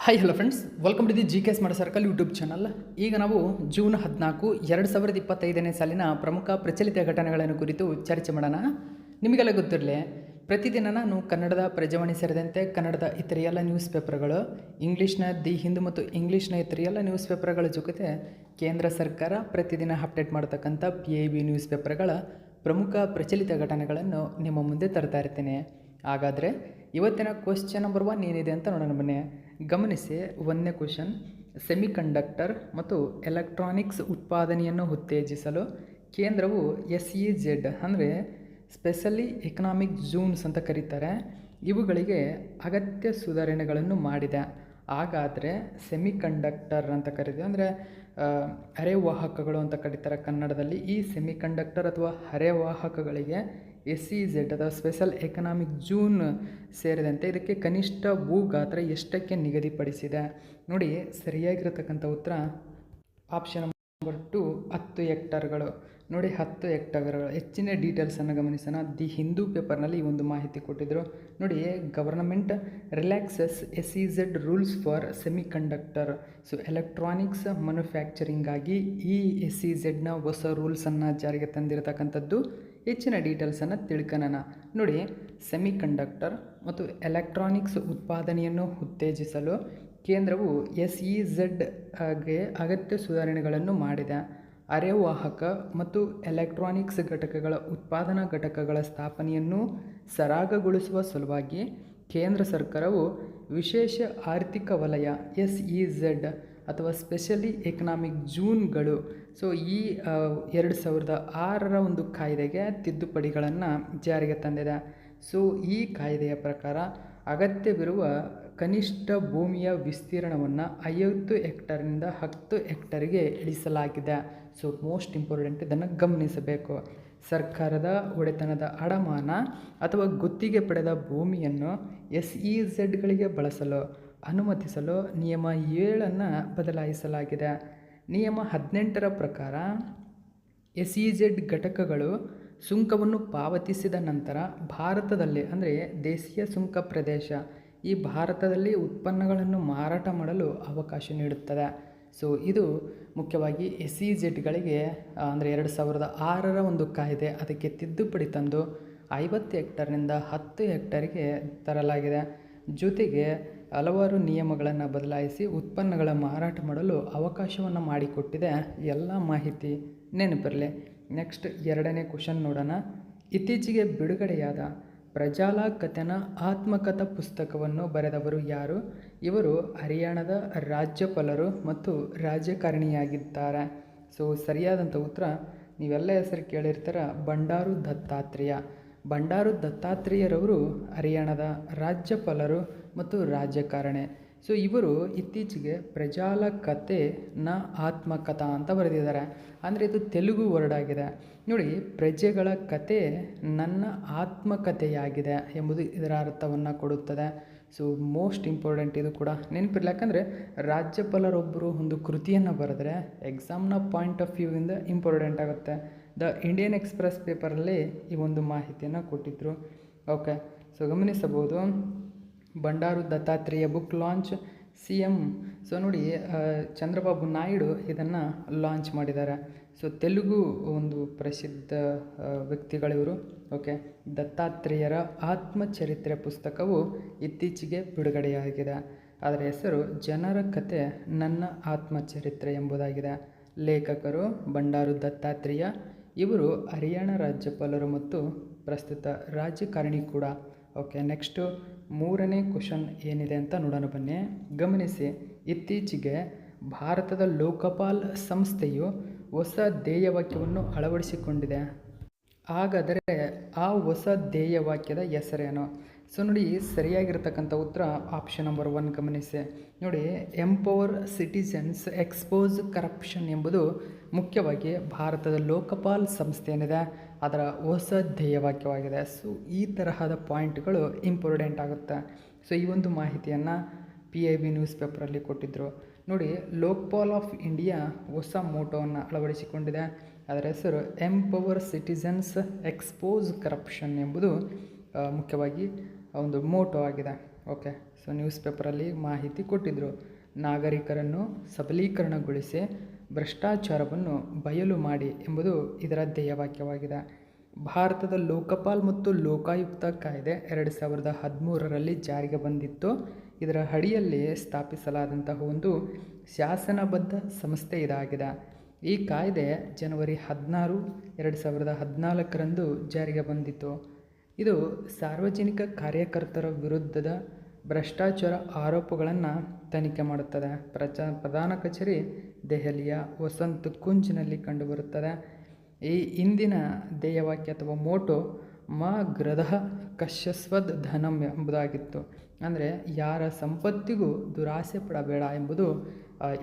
Hi hello friends, welcome to the GK smart circle YouTube channel. ಈಗ ನಾವು June 14, 2025ನೇ ಸಾಲಿನ ಪ್ರಮುಖ ಪ್ರಚಲಿತ ಘಟನೆಗಳನ್ನು ಕುರಿತು ಚರ್ಚೆ ಮಾಡೋಣ. ನಿಮಗೆಲ್ಲ ಗೊತ್ತಿರಲಿ, ಪ್ರತಿದಿನ ನಾನು ಕನ್ನಡದ ಪ್ರಜಾವಾಣಿ ಸೇರಿದಂತೆ ಕನ್ನಡದ ಇತರ ಎಲ್ಲ ನ್ಯೂಸ್ ಪೇಪರ್ಗಳು, ಇಂಗ್ಲೀಷ್ನ ದಿ ಹಿಂದೂ ಮತ್ತು ಇಂಗ್ಲೀಷ್ನ ಇತರ ಎಲ್ಲ ನ್ಯೂಸ್ ಪೇಪರ್ಗಳ ಜೊತೆ ಕೇಂದ್ರ ಸರ್ಕಾರ ಪ್ರತಿದಿನ ಅಪ್ಡೇಟ್ ಮಾಡತಕ್ಕಂಥ PIB ನ್ಯೂಸ್ ಪೇಪರ್ಗಳ ಪ್ರಮುಖ ಪ್ರಚಲಿತ ಘಟನೆಗಳನ್ನು ನಿಮ್ಮ ಮುಂದೆ ತರ್ತಾ ಇರ್ತೀನಿ. ಹಾಗಾದರೆ ಇವತ್ತಿನ ಕ್ವಶ್ಚನ್ ನಂಬರ್ 1 ಏನಿದೆ ಅಂತ ನೋಡೋಣ ಬನ್ನಿ. ಗಮನಿಸಿ, 1ನೇ ಕ್ವಶನ್, ಸೆಮಿಕಂಡಕ್ಟರ್ ಮತ್ತು ಎಲೆಕ್ಟ್ರಾನಿಕ್ಸ್ ಉತ್ಪಾದನೆಯನ್ನು ಉತ್ತೇಜಿಸಲು ಕೇಂದ್ರವು SEZ ಅಂದರೆ ಸ್ಪೆಷಲಿ ಎಕನಾಮಿಕ್ ಝೋನ್ಸ್ ಅಂತ ಕರೀತಾರೆ, ಇವುಗಳಿಗೆ ಅಗತ್ಯ ಸುಧಾರಣೆಗಳನ್ನು ಮಾಡಿದೆ. ಹಾಗಾದರೆ ಸೆಮಿಕಂಡಕ್ಟರ್ ಅಂತ ಕರೀತೀವಿ, ಅಂದರೆ ಅರೆವಾಹಕಗಳು ಅಂತ ಕರೀತಾರೆ ಕನ್ನಡದಲ್ಲಿ. ಈ ಸೆಮಿಕಂಡಕ್ಟರ್ ಅಥವಾ ಅರೆವಾಹಕಗಳಿಗೆ SEZ ಅಥವಾ ಸ್ಪೆಷಲ್ ಎಕನಾಮಿಕ್ ಝೋನ್ ಸೇರಿದಂತೆ ಇದಕ್ಕೆ ಕನಿಷ್ಠ ಭೂಗಾತ್ರ ಎಷ್ಟಕ್ಕೆ ನಿಗದಿಪಡಿಸಿದೆ? ನೋಡಿ, ಸರಿಯಾಗಿರತಕ್ಕಂಥ ಉತ್ತರ ಆಪ್ಷನ್ ನಂಬರ್ 2, 10 ಹೆಕ್ಟರ್ಗಳು. ನೋಡಿ, 10 ಹೆಕ್ಟರ್ಗಳು. ಹೆಚ್ಚಿನ ಡೀಟೇಲ್ಸನ್ನು ಗಮನಿಸೋಣ. ದಿ ಹಿಂದೂ ಪೇಪರ್ನಲ್ಲಿ ಈ ಒಂದು ಮಾಹಿತಿ ಕೊಟ್ಟಿದ್ದರು. ನೋಡಿ, government relaxes SEZ rules for semiconductor. So electronics ಮ್ಯಾನುಫ್ಯಾಕ್ಚರಿಂಗಾಗಿ ಈ SEZನ ಹೊಸ ರೂಲ್ಸನ್ನು ಜಾರಿಗೆ ತಂದಿರತಕ್ಕಂಥದ್ದು. ಹೆಚ್ಚಿನ ಡೀಟೇಲ್ಸನ್ನು ತಿಳ್ಕೊಳ್ಳೋಣ. ನೋಡಿ, ಸೆಮಿಕಂಡಕ್ಟರ್ ಮತ್ತು ಎಲೆಕ್ಟ್ರಾನಿಕ್ಸ್ ಉತ್ಪಾದನೆಯನ್ನು ಉತ್ತೇಜಿಸಲು ಕೇಂದ್ರವು SEZಗೆ ಅಗತ್ಯ ಸುಧಾರಣೆಗಳನ್ನು ಮಾಡಿದೆ. ಅರೆವಾಹಕ ಮತ್ತು ಎಲೆಕ್ಟ್ರಾನಿಕ್ಸ್ ಘಟಕಗಳ ಉತ್ಪಾದನಾ ಘಟಕಗಳ ಸ್ಥಾಪನೆಯನ್ನು ಸರಾಗಗೊಳಿಸುವ ಸಲುವಾಗಿ ಕೇಂದ್ರ ಸರ್ಕಾರವು ವಿಶೇಷ ಆರ್ಥಿಕ ವಲಯ SEZ ಅಥವಾ ಸ್ಪೆಷಲಿ ಎಕನಾಮಿಕ್ ಝೋನ್ಗಳು, ಸೊ ಈ 2006ರ ಒಂದು ಕಾಯ್ದೆಗೆ ತಿದ್ದುಪಡಿಗಳನ್ನು ಜಾರಿಗೆ ತಂದಿದೆ. ಸೊ ಈ ಕಾಯ್ದೆಯ ಪ್ರಕಾರ ಅಗತ್ಯವಿರುವ ಕನಿಷ್ಠ ಭೂಮಿಯ ವಿಸ್ತೀರ್ಣವನ್ನು 50 ಹೆಕ್ಟರ್ನಿಂದ 10 ಹೆಕ್ಟರ್ಗೆ ಇಳಿಸಲಾಗಿದೆ. ಸೊ ಮೋಸ್ಟ್ ಇಂಪಾರ್ಟೆಂಟ್, ಇದನ್ನು ಗಮನಿಸಬೇಕು. ಸರ್ಕಾರದ ಒಡೆತನದ ಅಡಮಾನ ಅಥವಾ ಗುತ್ತಿಗೆ ಪಡೆದ ಭೂಮಿಯನ್ನು SEZಗಳಿಗೆ ಬಳಸಲು ಅನುಮತಿಸಲು ನಿಯಮ 7ಅನ್ನು ಬದಲಾಯಿಸಲಾಗಿದೆ. ನಿಯಮ 18ರ ಪ್ರಕಾರ SEZ ಘಟಕಗಳು ಸುಂಕವನ್ನು ಪಾವತಿಸಿದ ನಂತರ ಭಾರತದಲ್ಲಿ, ಅಂದರೆ ದೇಶೀಯ ಸುಂಕ ಪ್ರದೇಶ, ಈ ಭಾರತದಲ್ಲಿ ಉತ್ಪನ್ನಗಳನ್ನು ಮಾರಾಟ ಮಾಡಲು ಅವಕಾಶ ನೀಡುತ್ತದೆ. ಸೊ ಇದು ಮುಖ್ಯವಾಗಿ SEZಗಳಿಗೆ ಅಂದರೆ 2006ರ ಒಂದು ಕಾಯ್ದೆ, ಅದಕ್ಕೆ ತಿದ್ದುಪಡಿ ತಂದು 50 ಹೆಕ್ಟರ್ನಿಂದ 10 ಹೆಕ್ಟರ್ಗೆ ತರಲಾಗಿದೆ. ಜೊತೆಗೆ ಹಲವಾರು ನಿಯಮಗಳನ್ನು ಬದಲಾಯಿಸಿ ಉತ್ಪನ್ನಗಳ ಮಾರಾಟ ಮಾಡಲು ಅವಕಾಶವನ್ನು ಮಾಡಿಕೊಟ್ಟಿದೆ. ಎಲ್ಲ ಮಾಹಿತಿ ನೆನಪಿರಲಿ. ನೆಕ್ಸ್ಟ್ 2ನೇ ಕ್ವಶನ್ ನೋಡೋಣ. ಇತ್ತೀಚೆಗೆ ಬಿಡುಗಡೆಯಾದ ಪ್ರಜಾಲಾಕತನ ಆತ್ಮಕಥಾ ಪುಸ್ತಕವನ್ನು ಬರೆದವರು ಯಾರು? ಇವರು ಹರಿಯಾಣದ ರಾಜ್ಯಪಾಲರು ಮತ್ತು ರಾಜಕಾರಣಿಯಾಗಿದ್ದಾರೆ. ಸೊ ಸರಿಯಾದಂಥ ಉತ್ತರ, ನೀವೆಲ್ಲ ಹೆಸರು ಕೇಳಿರ್ತೀರ, ಬಂಡಾರು ದತ್ತಾತ್ರೇಯ. ಬಂಡಾರು ದತ್ತಾತ್ರೇಯರವರು ಹರಿಯಾಣದ ರಾಜ್ಯಪಾಲರು ಮತ್ತು ರಾಜಕಾರಣಿ. ಸೊ ಇವರು ಇತ್ತೀಚೆಗೆ ಪ್ರಜಾಲಕತೆನ ಆತ್ಮಕಥಾ ಅಂತ ಬರೆದಿದ್ದಾರೆ. ಅಂದರೆ ಇದು ತೆಲುಗು ವರ್ಡ್ ಆಗಿದೆ. ನೋಡಿ, ಪ್ರಜೆಗಳ ಕತೆ ನನ್ನ ಆತ್ಮಕಥೆಯಾಗಿದೆ ಎಂಬುದು ಇದರ ಅರ್ಥವನ್ನು ಕೊಡುತ್ತದೆ. ಸೊ ಮೋಸ್ಟ್ ಇಂಪಾರ್ಟೆಂಟ್ ಇದು ಕೂಡ ನೆನಪಿರಲಿ. ಯಾಕಂದರೆ ರಾಜ್ಯಪಾಲರೊಬ್ಬರು ಒಂದು ಕೃತಿಯನ್ನು ಬರೆದ್ರೆ ಎಕ್ಸಾಮ್ನ ಪಾಯಿಂಟ್ ಆಫ್ ವ್ಯೂವಿಂದ ಇಂಪಾರ್ಟೆಂಟ್ ಆಗುತ್ತೆ. ದ ಇಂಡಿಯನ್ ಎಕ್ಸ್ಪ್ರೆಸ್ ಪೇಪರಲ್ಲಿ ಈ ಒಂದು ಮಾಹಿತಿಯನ್ನು ಕೊಟ್ಟಿದ್ದರು. ಓಕೆ, ಸೊ ಗಮನಿಸಬಹುದು. Bandaru Dattatreya book launch CM. So ನೋಡಿ, ಚಂದ್ರಬಾಬು ನಾಯ್ಡು ಇದನ್ನು ಲಾಂಚ್ ಮಾಡಿದ್ದಾರೆ. ಸೊ ತೆಲುಗು ಒಂದು ಪ್ರಸಿದ್ಧ ವ್ಯಕ್ತಿಗಳಿವರು. ಓಕೆ, ದತ್ತಾತ್ರೇಯರ ಆತ್ಮಚರಿತ್ರೆ ಪುಸ್ತಕವು ಇತ್ತೀಚೆಗೆ ಬಿಡುಗಡೆಯಾಗಿದೆ. ಅದರ ಹೆಸರು ಜನರ ಕತೆ ನನ್ನ ಆತ್ಮಚರಿತ್ರೆ ಎಂಬುದಾಗಿದೆ. ಲೇಖಕರು ಬಂಡಾರು ದತ್ತಾತ್ರೇಯ. ಇವರು ಹರಿಯಾಣ ರಾಜ್ಯಪಾಲರು ಮತ್ತು ಪ್ರಸ್ತುತ ರಾಜಕಾರಣಿ ಕೂಡ. ಓಕೆ, ನೆಕ್ಸ್ಟು 3ನೇ ಕ್ವಶನ್ ಏನಿದೆ ಅಂತ ನೋಡೋಣ ಬನ್ನಿ. ಗಮನಿಸಿ, ಇತ್ತೀಚೆಗೆ ಭಾರತದ ಲೋಕಪಾಲ್ ಸಂಸ್ಥೆಯು ಹೊಸ ಧ್ಯೇಯವಾಕ್ಯವನ್ನು ಅಳವಡಿಸಿಕೊಂಡಿದೆ. ಹಾಗಾದರೆ ಆ ಹೊಸ ಧ್ಯೇಯವಾಕ್ಯದ ಹೆಸರೇನು? ಸೊ ನೋಡಿ, ಸರಿಯಾಗಿರ್ತಕ್ಕಂಥ ಉತ್ತರ ಆಪ್ಷನ್ ನಂಬರ್ 1 ಗಮನಿಸಿ. ನೋಡಿ, ಎಂಪವರ್ ಸಿಟಿಜನ್ಸ್ ಎಕ್ಸ್ಪೋಸ್ ಕರಪ್ಷನ್ ಎಂಬುದು ಮುಖ್ಯವಾಗಿ ಭಾರತದ ಲೋಕಪಾಲ್ ಸಂಸ್ಥೆ ಏನಿದೆ ಅದರ ಹೊಸ ಧ್ಯೇಯವಾಕ್ಯವಾಗಿದೆ. ಸೊ ಈ ತರಹದ ಪಾಯಿಂಟ್ಗಳು ಇಂಪಾರ್ಟೆಂಟ್ ಆಗುತ್ತೆ. ಸೊ ಈ ಒಂದು ಮಾಹಿತಿಯನ್ನು PIB ನ್ಯೂಸ್ ಪೇಪರಲ್ಲಿ ಕೊಟ್ಟಿದ್ದರು. ನೋಡಿ, ಲೋಕಪಾಲ್ ಆಫ್ ಇಂಡಿಯಾ ಹೊಸ ಮೋಟೋವನ್ನು ಅಳವಡಿಸಿಕೊಂಡಿದೆ. ಅದರ ಹೆಸರು ಎಂಪವರ್ ಸಿಟಿಜನ್ಸ್ ಎಕ್ಸ್ಪೋಸ್ ಕರಪ್ಷನ್ ಎಂಬುದು ಮುಖ್ಯವಾಗಿ ಒಂದು ಮೋಟೋ ಆಗಿದೆ. ಓಕೆ, ಸೊ ನ್ಯೂಸ್ ಪೇಪರಲ್ಲಿ ಮಾಹಿತಿ ಕೊಟ್ಟಿದ್ದರು. ನಾಗರಿಕರನ್ನು ಸಬಲೀಕರಣಗೊಳಿಸಿ ಭ್ರಷ್ಟಾಚಾರವನ್ನು ಬಯಲು ಮಾಡಿ ಎಂಬುದು ಇದರ ಧ್ಯೇಯವಾಕ್ಯವಾಗಿದೆ. ಭಾರತದ ಲೋಕಪಾಲ್ ಮತ್ತು ಲೋಕಾಯುಕ್ತ ಕಾಯ್ದೆ 2013ರಲ್ಲಿ ಜಾರಿಗೆ ಬಂದಿತ್ತು. ಇದರ ಅಡಿಯಲ್ಲಿ ಸ್ಥಾಪಿಸಲಾದಂತಹ ಒಂದು ಶಾಸನಬದ್ಧ ಸಂಸ್ಥೆ ಇದಾಗಿದೆ. ಈ ಕಾಯ್ದೆ ಜನವರಿ 16, 2014ರಂದು ಜಾರಿಗೆ ಬಂದಿತು. ಇದು ಸಾರ್ವಜನಿಕ ಕಾರ್ಯಕರ್ತರ ವಿರುದ್ಧದ ಭ್ರಷ್ಟಾಚಾರ ಆರೋಪಗಳನ್ನು ತನಿಖೆ ಮಾಡುತ್ತದೆ. ಪ್ರಧಾನ ಕಚೇರಿ ದೆಹಲಿಯ ವಸಂತ್ ಕುಂಜ್ನಲ್ಲಿ ಕಂಡುಬರುತ್ತದೆ. ಈ ಹಿಂದಿನ ಧ್ಯೇಯವಾಕ್ಯ ಅಥವಾ ಮೋಟೋ ಮಾ ಗ್ರದಃ ಕಶ್ಯಸ್ವದ್ ಧನಂ ಎಂಬುದಾಗಿತ್ತು. ಅಂದರೆ ಯಾರ ಸಂಪತ್ತಿಗೂ ದುರಾಸೆ ಪಡಬೇಡ ಎಂಬುದು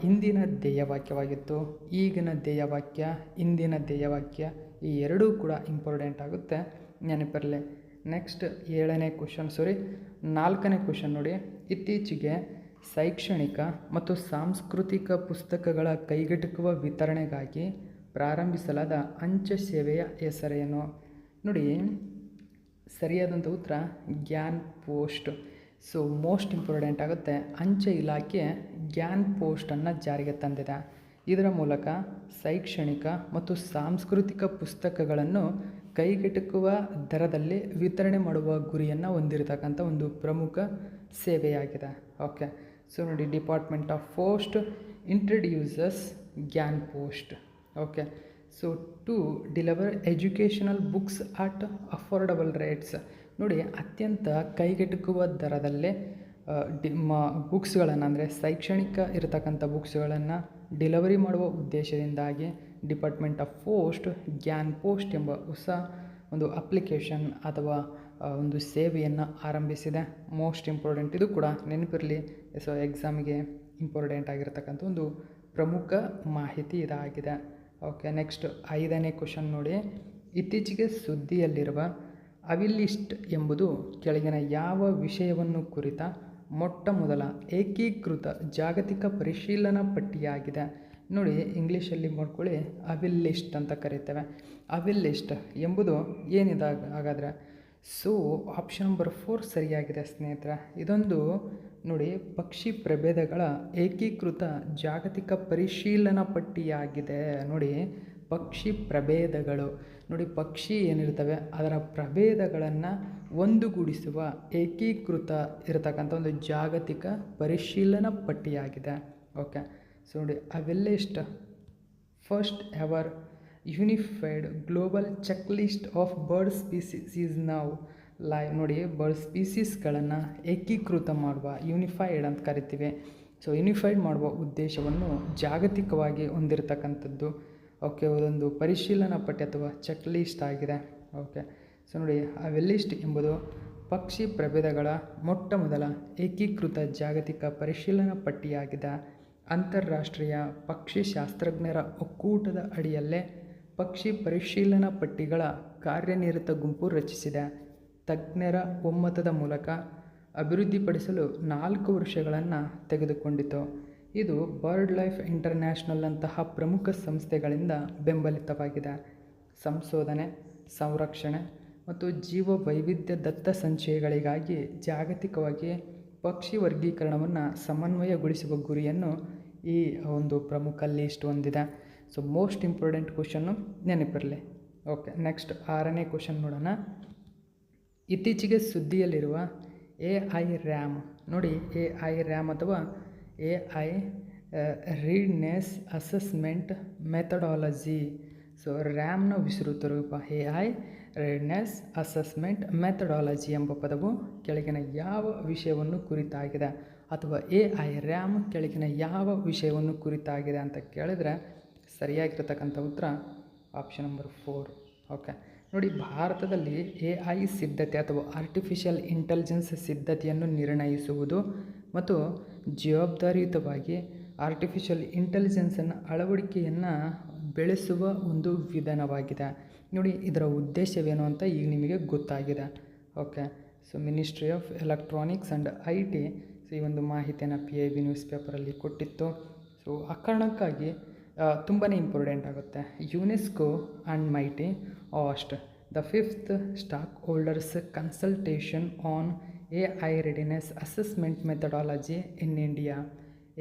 ಹಿಂದಿನ ಧ್ಯೇಯವಾಕ್ಯವಾಗಿತ್ತು. ಈಗಿನ ಧ್ಯೇಯವಾಕ್ಯ, ಹಿಂದಿನ ಧ್ಯೇಯವಾಕ್ಯ ಈ ಎರಡೂ ಕೂಡ ಇಂಪಾರ್ಟೆಂಟ್ ಆಗುತ್ತೆ, ನೆನಪಿರಲಿ. ನೆಕ್ಸ್ಟ್ 4ನೇ ಕ್ವಶನ್ ನೋಡಿ. ಇತ್ತೀಚೆಗೆ ಶೈಕ್ಷಣಿಕ ಮತ್ತು ಸಾಂಸ್ಕೃತಿಕ ಪುಸ್ತಕಗಳ ಕೈಗೆಟುಕುವ ವಿತರಣೆಗಾಗಿ ಪ್ರಾರಂಭಿಸಲಾದ ಅಂಚೆ ಸೇವೆಯ ಹೆಸರೇನು? ನೋಡಿ, ಸರಿಯಾದಂಥ ಉತ್ತರ Gyan post. So most important ಆಗುತ್ತೆ. ಅಂಚೆ ಇಲಾಖೆ ಜ್ಞಾನ್ ಪೋಸ್ಟನ್ನು ಜಾರಿಗೆ ತಂದಿದೆ. ಇದರ ಮೂಲಕ ಶೈಕ್ಷಣಿಕ ಮತ್ತು ಸಾಂಸ್ಕೃತಿಕ ಪುಸ್ತಕಗಳನ್ನು ಕೈಗೆಟುಕುವ ದರದಲ್ಲಿ ವಿತರಣೆ ಮಾಡುವ ಗುರಿಯನ್ನು ಹೊಂದಿರತಕ್ಕಂಥ ಒಂದು ಪ್ರಮುಖ ಸೇವೆಯಾಗಿದೆ. ಓಕೆ, ಸೊ ನೋಡಿ, department of post introduces Gyan post. Okay, so to deliver educational books at affordable rates. ನೋಡಿ, ಅತ್ಯಂತ ಕೈಗೆಟುಕುವ ದರದಲ್ಲೇ ಬುಕ್ಸ್ಗಳನ್ನು, ಅಂದರೆ ಶೈಕ್ಷಣಿಕ ಇರತಕ್ಕಂಥ ಬುಕ್ಸ್ಗಳನ್ನು ಡೆಲಿವರಿ ಮಾಡುವ ಉದ್ದೇಶದಿಂದಾಗಿ department of post Gyan post ಎಂಬ ಹೊಸ ಒಂದು ಅಪ್ಲಿಕೇಶನ್ ಅಥವಾ ಒಂದು ಸೇವೆಯನ್ನು ಆರಂಭಿಸಿದೆ. ಮೋಸ್ಟ್ ಇಂಪಾರ್ಟೆಂಟ್, ಇದು ಕೂಡ ನೆನಪಿರಲಿ. ಸೊ ಎಕ್ಸಾಮಿಗೆ ಇಂಪಾರ್ಟೆಂಟ್ ಆಗಿರತಕ್ಕಂಥ ಒಂದು ಪ್ರಮುಖ ಮಾಹಿತಿ ಇದಾಗಿದೆ. ಓಕೆ, ನೆಕ್ಸ್ಟ್ 5ನೇ ಕ್ವಶನ್ ನೋಡಿ. ಇತ್ತೀಚೆಗೆ ಸುದ್ದಿಯಲ್ಲಿರುವ ಅವಿಲಿಸ್ಟ್ ಎಂಬುದು ಕೆಳಗಿನ ಯಾವ ವಿಷಯವನ್ನು ಕುರಿತ ಮೊಟ್ಟ ಮೊದಲ ಏಕೀಕೃತ ಜಾಗತಿಕ ಪರಿಶೀಲನಾ ಪಟ್ಟಿಯಾಗಿದೆ? ನೋಡಿ, ಇಂಗ್ಲೀಷಲ್ಲಿ ಮಾಡ್ಕೊಳ್ಳಿ, ಅವಿಲಿಸ್ಟ್ ಅಂತ ಕರಿತೇವೆ. ಅವಿಲಿಸ್ಟ್ ಎಂಬುದು ಏನಿದೆ ಹಾಗಾದರೆ? ಸೊ ಆಪ್ಷನ್ ನಂಬರ್ 4 ಸರಿಯಾಗಿದೆ ಸ್ನೇಹಿತರೆ. ಇದೊಂದು ನೋಡಿ, ಪಕ್ಷಿ ಪ್ರಭೇದಗಳ ಏಕೀಕೃತ ಜಾಗತಿಕ ಪರಿಶೀಲನಾ ಪಟ್ಟಿಯಾಗಿದೆ. ನೋಡಿ, ಪಕ್ಷಿ ಪ್ರಭೇದಗಳು, ನೋಡಿ ಪಕ್ಷಿ ಏನಿರ್ತವೆ ಅದರ ಪ್ರಭೇದಗಳನ್ನು ಒಂದುಗೂಡಿಸುವ ಏಕೀಕೃತ ಇರತಕ್ಕಂಥ ಒಂದು ಜಾಗತಿಕ ಪರಿಶೀಲನಾ ಪಟ್ಟಿಯಾಗಿದೆ. ಓಕೆ, ಸೊ ನೋಡಿ, AviList first ever unified global check list of bird species is now live. ನೋಡಿ, ಬರ್ಡ್ ಸ್ಪೀಸೀಸ್ಗಳನ್ನು ಏಕೀಕೃತ ಮಾಡುವ, ಯೂನಿಫೈಡ್ ಅಂತ ಕರಿತೀವಿ. ಸೊ ಯೂನಿಫೈಡ್ ಮಾಡುವ ಉದ್ದೇಶವನ್ನು ಜಾಗತಿಕವಾಗಿ ಹೊಂದಿರತಕ್ಕಂಥದ್ದು. ಓಕೆ, ಒಂದು ಪರಿಶೀಲನಾ ಪಟ್ಟಿ ಅಥವಾ ಚೆಕ್ ಲಿಸ್ಟ್ ಆಗಿದೆ. ಓಕೆ, ಸೊ ನೋಡಿ, ಅವೆಲ್ಲಿಸ್ಟ್ ಎಂಬುದು ಪಕ್ಷಿ ಪ್ರಭೇದಗಳ ಮೊಟ್ಟ ಮೊದಲ ಏಕೀಕೃತ ಜಾಗತಿಕ ಪರಿಶೀಲನಾ ಪಟ್ಟಿಯಾಗಿದೆ. ಅಂತಾರಾಷ್ಟ್ರೀಯ ಪಕ್ಷಿ ಶಾಸ್ತ್ರಜ್ಞರ ಒಕ್ಕೂಟದ ಅಡಿಯಲ್ಲೇ ಪಕ್ಷಿ ಪರಿಶೀಲನಾ ಪಟ್ಟಿಗಳ ಕಾರ್ಯನಿರತ ಗುಂಪು ರಚಿಸಿದೆ. ತಜ್ಞರ ಒಮ್ಮತದ ಮೂಲಕ ಅಭಿವೃದ್ಧಿಪಡಿಸಲು 4 ವರ್ಷಗಳನ್ನು ತೆಗೆದುಕೊಂಡಿತು. ಇದು ಬರ್ಡ್ ಲೈಫ್ ಇಂಟರ್ನ್ಯಾಷನಲ್ ಅಂತಹ ಪ್ರಮುಖ ಸಂಸ್ಥೆಗಳಿಂದ ಬೆಂಬಲಿತವಾಗಿದೆ. ಸಂಶೋಧನೆ, ಸಂರಕ್ಷಣೆ ಮತ್ತು ಜೀವ ವೈವಿಧ್ಯ ದತ್ತ ಸಂಚಯಗಳಿಗಾಗಿ ಜಾಗತಿಕವಾಗಿ ಪಕ್ಷಿ ವರ್ಗೀಕರಣವನ್ನು ಸಮನ್ವಯಗೊಳಿಸುವ ಗುರಿಯನ್ನು ಈ ಒಂದು ಪ್ರಮುಖ ಲಿಸ್ಟ್ ಹೊಂದಿದೆ. ಸೊ ಮೋಸ್ಟ್ ಇಂಪಾರ್ಟೆಂಟ್ ಕ್ವಶನ್ನು ನೆನಪಿರಲಿ. ಓಕೆ, ನೆಕ್ಸ್ಟ್ 6ನೇ ಕ್ವಶನ್ ನೋಡೋಣ. ಇತ್ತೀಚೆಗೆ ಸುದ್ದಿಯಲ್ಲಿರುವ AI RAM. ನೋಡಿ, AI RAM ಅಥವಾ AI ರೀಡ್ನೆಸ್ ಅಸೆಸ್ಮೆಂಟ್ ಮೆಥಡಾಲಜಿ. ಸೊ ರ್ಯಾಮ್ನ ವಿಸ್ತೃತ ರೂಪ AI ರೀಡ್ನೆಸ್ ಅಸೆಸ್ಮೆಂಟ್ ಮೆಥಡಾಲಜಿ ಎಂಬ ಪದವು ಕೆಳಗಿನ ಯಾವ ವಿಷಯವನ್ನು ಕುರಿತಾಗಿದೆ? ಅಥವಾ AI RAM ಕೆಳಗಿನ ಯಾವ ವಿಷಯವನ್ನು ಕುರಿತಾಗಿದೆ ಅಂತ ಕೇಳಿದರೆ ಸರಿಯಾಗಿರ್ತಕ್ಕಂಥ ಉತ್ತರ ಆಪ್ಷನ್ ನಂಬರ್ 4. ಓಕೆ, ನೋಡಿ, ಭಾರತದಲ್ಲಿ AI ಸಿದ್ಧತೆ ಅಥವಾ ಆರ್ಟಿಫಿಷಿಯಲ್ ಇಂಟೆಲಿಜೆನ್ಸ್ ಸಿದ್ಧತೆಯನ್ನು ನಿರ್ಣಯಿಸುವುದು ಮತ್ತು ಜವಾಬ್ದಾರಿಯುತವಾಗಿ ಆರ್ಟಿಫಿಷಿಯಲ್ ಇಂಟೆಲಿಜೆನ್ಸನ್ನು ಅಳವಡಿಕೆಯನ್ನು ಬೆಳೆಸುವ ಒಂದು ವಿಧಾನವಾಗಿದೆ. ನೋಡಿ, ಇದರ ಉದ್ದೇಶವೇನು ಅಂತ ಈಗ ನಿಮಗೆ ಗೊತ್ತಾಗಿದೆ. Okay, so ministry of electronics and IT ಈ ಒಂದು ಮಾಹಿತಿಯನ್ನು PIB ನ್ಯೂಸ್ ಪೇಪರಲ್ಲಿ ಕೊಟ್ಟಿತ್ತು. ಸೊ ಆ ಕಾರಣಕ್ಕಾಗಿ ತುಂಬಾ ಇಂಪಾರ್ಟೆಂಟ್ ಆಗುತ್ತೆ. UNESCO and MeitY host the 5th stakeholders consultation on AI readiness assessment methodology in India.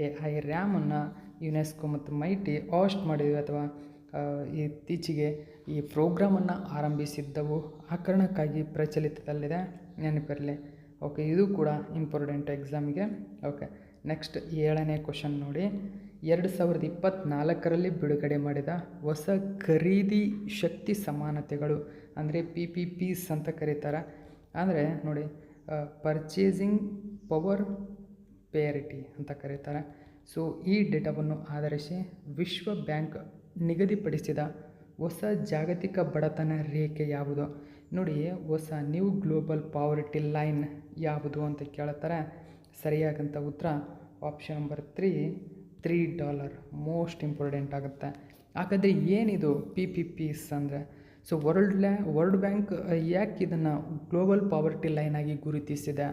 AI ರ್ಯಾಮನ್ನು ಯುನೆಸ್ಕೋ ಮತ್ತು ಮೈಟಿ ಹೋಸ್ಟ್ ಮಾಡಿದ್ವಿ ಅಥವಾ ಇತ್ತೀಚೆಗೆ ಈ ಪ್ರೋಗ್ರಾಮನ್ನು ಆರಂಭಿಸಿದ್ದವು. ಆ ಕಾರಣಕ್ಕಾಗಿ ಪ್ರಚಲಿತದಲ್ಲಿದೆ, ನೆನಪಿರಲಿ. ಓಕೆ, ಇದು ಕೂಡ ಇಂಪಾರ್ಟೆಂಟ್ ಎಕ್ಸಾಮಿಗೆ. ಓಕೆ, ನೆಕ್ಸ್ಟ್ 7ನೇ ಕ್ವಶನ್ ನೋಡಿ. 2024ರಲ್ಲಿ ಬಿಡುಗಡೆ ಮಾಡಿದ ಹೊಸ ಖರೀದಿ ಶಕ್ತಿ ಸಮಾನತೆಗಳು ಅಂದರೆ PPPs ಅಂತ ಕರೀತಾರೆ. ಅಂದರೆ ನೋಡಿ, ಪರ್ಚೇಸಿಂಗ್ ಪವರ್ ಪೇರಿಟಿ ಅಂತ ಕರೀತಾರೆ. ಸೊ ಈ ಡೇಟಾವನ್ನು ಆಧರಿಸಿ ವಿಶ್ವ ಬ್ಯಾಂಕ್ ನಿಗದಿಪಡಿಸಿದ ಹೊಸ ಜಾಗತಿಕ ಬಡತನ ರೇಖೆ ಯಾವುದು? ನೋಡಿ, ಹೊಸ ನ್ಯೂ ಗ್ಲೋಬಲ್ ಪಾವರ್ಟಿ ಲೈನ್ ಯಾವುದು ಅಂತ ಕೇಳ್ತಾರೆ. ಸರಿಯಾದಂಥ ಉತ್ತರ ಆಪ್ಷನ್ ನಂಬರ್ $3 ಮೋಸ್ಟ್ ಇಂಪಾರ್ಟೆಂಟ್ ಆಗುತ್ತೆ. ಹಾಗಾದರೆ ಏನಿದು PPPs ಅಂದರೆ? ಸೊ ವರ್ಲ್ಡ್ ಬ್ಯಾಂಕ್ ಯಾಕೆ ಇದನ್ನು ಗ್ಲೋಬಲ್ ಪಾವರ್ಟಿ ಲೈನ್ ಆಗಿ ಗುರುತಿಸಿದೆ?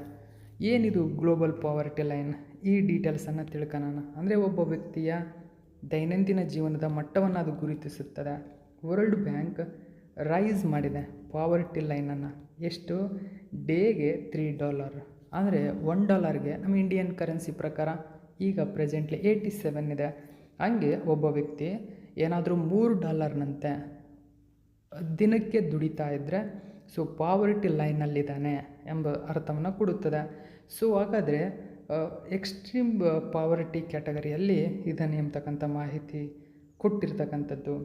ಏನಿದು ಗ್ಲೋಬಲ್ ಪಾವರ್ಟಿ ಲೈನ್? ಈ ಡೀಟೇಲ್ಸನ್ನು ತಿಳ್ಕೊಳ್ಳೋಣ. ಅಂದರೆ ಒಬ್ಬ ವ್ಯಕ್ತಿಯ ದೈನಂದಿನ ಜೀವನದ ಮಟ್ಟವನ್ನು ಅದು ಗುರುತಿಸುತ್ತದೆ. ವರ್ಲ್ಡ್ ಬ್ಯಾಂಕ್ ರೈಸ್ ಮಾಡಿದೆ ಪಾವರ್ಟಿ ಲೈನನ್ನು. ಎಷ್ಟು? ಡೇಗೆ $3. ಅಂದರೆ $1ಗೆ ನಮ್ಮ ಇಂಡಿಯನ್ ಕರೆನ್ಸಿ ಪ್ರಕಾರ ಈಗ ಪ್ರೆಸೆಂಟ್ಲಿ 87 ಇದೆ. ಹಂಗೆ ಒಬ್ಬ ವ್ಯಕ್ತಿ ಏನಾದರೂ $3ನಂತೆ ದಿನಕ್ಕೆ ದುಡಿತಾ ಇದ್ದರೆ ಸೊ ಪಾವರ್ಟಿ ಲೈನಲ್ಲಿದ್ದಾನೆ ಎಂಬ ಅರ್ಥವನ್ನು ಕೊಡುತ್ತದೆ. ಸೊ ಹಾಗಾದರೆ ಎಕ್ಸ್ಟ್ರೀಮ್ ಪಾವರ್ಟಿ ಕ್ಯಾಟಗರಿಯಲ್ಲಿ ಇದ್ದಾನೆ ಎಂಬತಕ್ಕಂಥ ಮಾಹಿತಿ ಕೊಟ್ಟಿರ್ತಕ್ಕಂಥದ್ದು.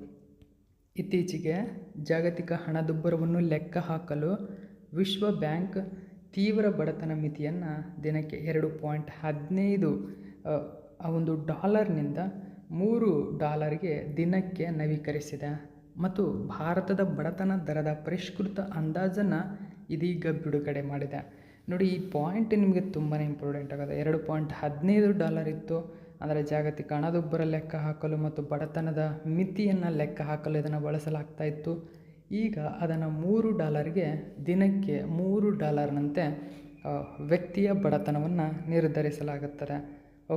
ಇತ್ತೀಚೆಗೆ ಜಾಗತಿಕ ಹಣದುಬ್ಬರವನ್ನು ಲೆಕ್ಕ ಹಾಕಲು ವಿಶ್ವ ಬ್ಯಾಂಕ್ ತೀವ್ರ ಬಡತನ ಮಿತಿಯನ್ನು ದಿನಕ್ಕೆ $2.15 ಒಂದು ಡಾಲರ್ನಿಂದ $3ಗೆ ದಿನಕ್ಕೆ ನವೀಕರಿಸಿದೆ. ಮತ್ತು ಭಾರತದ ಬಡತನ ದರದ ಪರಿಷ್ಕೃತ ಅಂದಾಜನ್ನು ಇದೀಗ ಬಿಡುಗಡೆ ಮಾಡಿದೆ. ನೋಡಿ, ಈ ಪಾಯಿಂಟ್ ನಿಮಗೆ ತುಂಬಾ ಇಂಪಾರ್ಟೆಂಟ್ ಆಗುತ್ತೆ. $2.15 ಇತ್ತು ಅಂದರೆ ಜಾಗತಿಕ ಹಣದುಬ್ಬರ ಲೆಕ್ಕ ಹಾಕಲು ಮತ್ತು ಬಡತನದ ಮಿತಿಯನ್ನು ಲೆಕ್ಕ ಹಾಕಲು ಇದನ್ನು ಬಳಸಲಾಗ್ತಾ ಇತ್ತು. ಈಗ ಅದನ್ನು $3ಗೆ ದಿನಕ್ಕೆ $3ನಂತೆ ವ್ಯಕ್ತಿಯ ಬಡತನವನ್ನು ನಿರ್ಧರಿಸಲಾಗುತ್ತದೆ.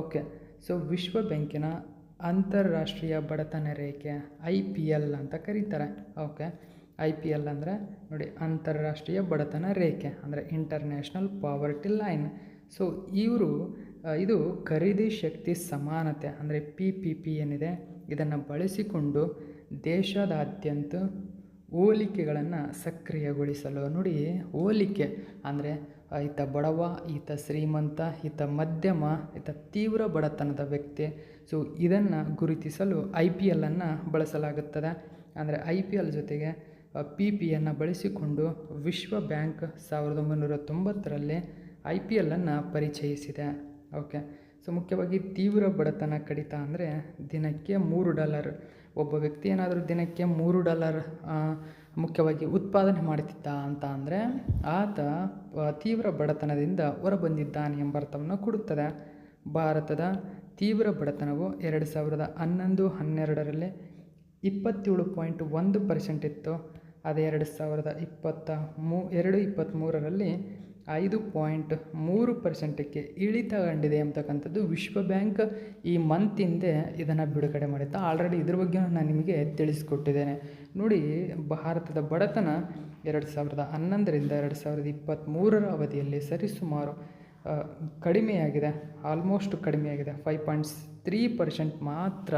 ಓಕೆ, ಸೊ ವಿಶ್ವ ಬ್ಯಾಂಕಿನ ಅಂತಾರಾಷ್ಟ್ರೀಯ ಬಡತನ ರೇಖೆ IPL ಅಂತ ಕರೀತಾರೆ. ಓಕೆ, IPL ಅಂದರೆ ನೋಡಿ, ಅಂತಾರಾಷ್ಟ್ರೀಯ ಬಡತನ ರೇಖೆ ಅಂದರೆ ಇಂಟರ್ನ್ಯಾಷನಲ್ ಪಾವರ್ಟಿ ಲೈನ್. ಸೊ ಇದು ಖರೀದಿ ಶಕ್ತಿ ಸಮಾನತೆ ಅಂದರೆ PPP ಏನಿದೆ ಇದನ್ನು ಬಳಸಿಕೊಂಡು ದೇಶದಾದ್ಯಂತ ಹೋಲಿಕೆಗಳನ್ನು ಸಕ್ರಿಯಗೊಳಿಸಲು. ನೋಡಿ, ಹೋಲಿಕೆ ಅಂದರೆ ಈತ ಬಡವ, ಈತ ಶ್ರೀಮಂತ, ಈತ ಮಧ್ಯಮ, ಈತ ತೀವ್ರ ಬಡತನದ ವ್ಯಕ್ತಿ. ಸೊ ಇದನ್ನು ಗುರುತಿಸಲು IPL ಬಳಸಲಾಗುತ್ತದೆ. ಅಂದರೆ IPL ಜೊತೆಗೆ PPಯನ್ನು ಬಳಸಿಕೊಂಡು ವಿಶ್ವ ಬ್ಯಾಂಕ್ 1990ರಲ್ಲಿ IPL ಪರಿಚಯಿಸಿದೆ. ಓಕೆ, ಸೊ ಮುಖ್ಯವಾಗಿ ತೀವ್ರ ಬಡತನ ಕಡಿತ ಅಂದರೆ ದಿನಕ್ಕೆ $3. ಒಬ್ಬ ವ್ಯಕ್ತಿ ಏನಾದರೂ ದಿನಕ್ಕೆ $3 ಮುಖ್ಯವಾಗಿ ಉತ್ಪಾದನೆ ಮಾಡುತ್ತಿದ್ದ ಅಂತ ಅಂದರೆ ಆತ ತೀವ್ರ ಬಡತನದಿಂದ ಹೊರಬಂದಿದ್ದಾನೆ ಎಂಬ ಅರ್ಥವನ್ನು ಕೊಡುತ್ತದೆ. ಭಾರತದ ತೀವ್ರ ಬಡತನವು 2011-12ರಲ್ಲಿ 27.1% ಇತ್ತು. ಅದೇ 2022-23ರಲ್ಲಿ 5.3%ಕ್ಕೆ ಇಳಿತಗೊಂಡಿದೆ ಎಂಬತಕ್ಕಂಥದ್ದು ವಿಶ್ವ ಬ್ಯಾಂಕ್ ಈ ಮಂತ್ ಹಿಂದೆ ಇದನ್ನು ಬಿಡುಗಡೆ ಮಾಡಿತ್ತು. ಆಲ್ರೆಡಿ ಇದ್ರ ಬಗ್ಗೆ ನಾನು ನಿಮಗೆ ತಿಳಿಸ್ಕೊಟ್ಟಿದ್ದೇನೆ. ನೋಡಿ, ಭಾರತದ ಬಡತನ 2011ರಿಂದ 2023ರ ಅವಧಿಯಲ್ಲಿ ಸರಿಸುಮಾರು ಕಡಿಮೆಯಾಗಿದೆ. ಆಲ್ಮೋಸ್ಟ್ ಕಡಿಮೆಯಾಗಿದೆ. 5.3% ಮಾತ್ರ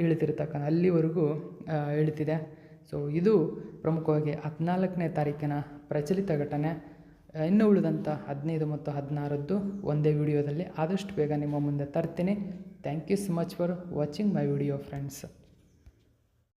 ಇಳಿತಿರ್ತಕ್ಕಂಥ ಅಲ್ಲಿವರೆಗೂ ಇಳಿತಿದೆ. ಸೊ ಇದು ಪ್ರಮುಖವಾಗಿ 14ನೇ ತಾರೀಕಿನ ಪ್ರಚಲಿತ ಘಟನೆ. ಇನ್ನು ಉಳಿದಂಥ 15 ಮತ್ತು 16ದ್ದು ಒಂದೇ ವಿಡಿಯೋದಲ್ಲಿ ಆದಷ್ಟು ಬೇಗ ನಿಮ್ಮ ಮುಂದೆ ತರ್ತೀನಿ. Thank you so much for watching my video friends.